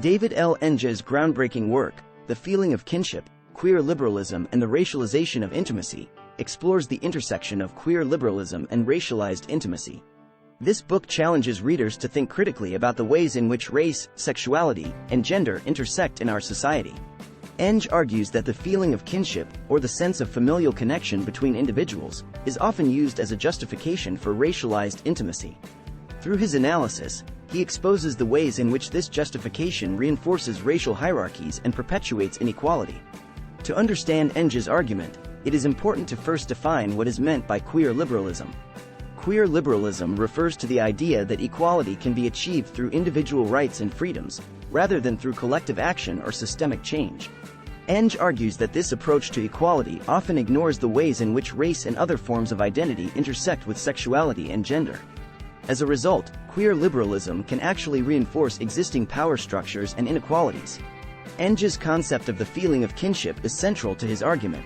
David L. Enge's groundbreaking work, The Feeling of Kinship, Queer Liberalism and the Racialization of Intimacy, explores the intersection of queer liberalism and racialized intimacy. This book challenges readers to think critically about the ways in which race, sexuality, and gender intersect in our society. Enge argues that the feeling of kinship, or the sense of familial connection between individuals, is often used as a justification for racialized intimacy. Through his analysis, he exposes the ways in which this justification reinforces racial hierarchies and perpetuates inequality. To understand Enge's argument, it is important to first define what is meant by queer liberalism. Queer liberalism refers to the idea that equality can be achieved through individual rights and freedoms, rather than through collective action or systemic change. Enge argues that this approach to equality often ignores the ways in which race and other forms of identity intersect with sexuality and gender. As a result, queer liberalism can actually reinforce existing power structures and inequalities. Enge's concept of the feeling of kinship is central to his argument.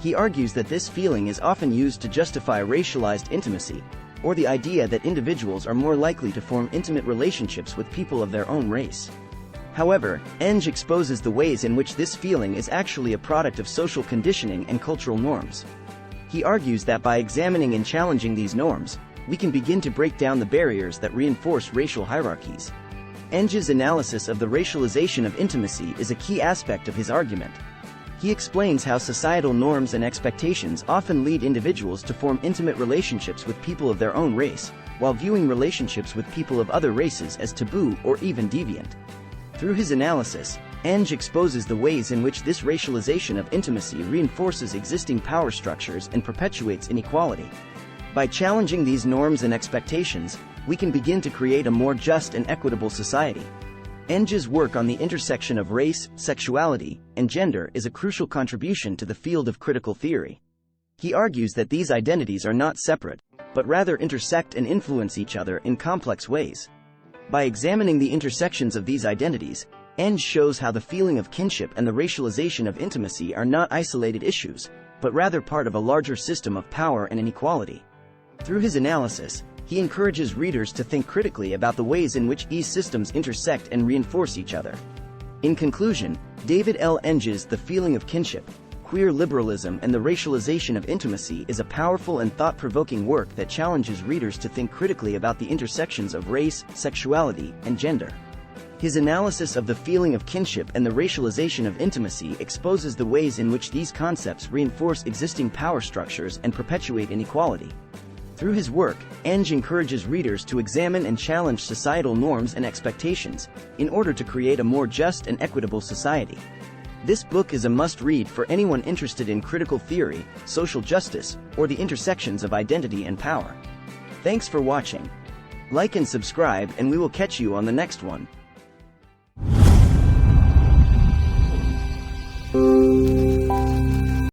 He argues that this feeling is often used to justify racialized intimacy, or the idea that individuals are more likely to form intimate relationships with people of their own race. However, Enge exposes the ways in which this feeling is actually a product of social conditioning and cultural norms. He argues that by examining and challenging these norms, we can begin to break down the barriers that reinforce racial hierarchies. Enge's analysis of the racialization of intimacy is a key aspect of his argument. He explains how societal norms and expectations often lead individuals to form intimate relationships with people of their own race, while viewing relationships with people of other races as taboo or even deviant. Through his analysis, Enge exposes the ways in which this racialization of intimacy reinforces existing power structures and perpetuates inequality. By challenging these norms and expectations, we can begin to create a more just and equitable society. Enge's work on the intersection of race, sexuality, and gender is a crucial contribution to the field of critical theory. He argues that these identities are not separate, but rather intersect and influence each other in complex ways. By examining the intersections of these identities, Enge shows how the feeling of kinship and the racialization of intimacy are not isolated issues, but rather part of a larger system of power and inequality. Through his analysis, he encourages readers to think critically about the ways in which these systems intersect and reinforce each other. In conclusion, David L. Enge's The Feeling of Kinship, Queer Liberalism and the Racialization of Intimacy is a powerful and thought-provoking work that challenges readers to think critically about the intersections of race, sexuality, and gender. His analysis of the feeling of kinship and the racialization of intimacy exposes the ways in which these concepts reinforce existing power structures and perpetuate inequality. Through his work, Enge encourages readers to examine and challenge societal norms and expectations, in order to create a more just and equitable society. This book is a must-read for anyone interested in critical theory, social justice, or the intersections of identity and power. Thanks for watching. Like and subscribe, and we will catch you on the next one.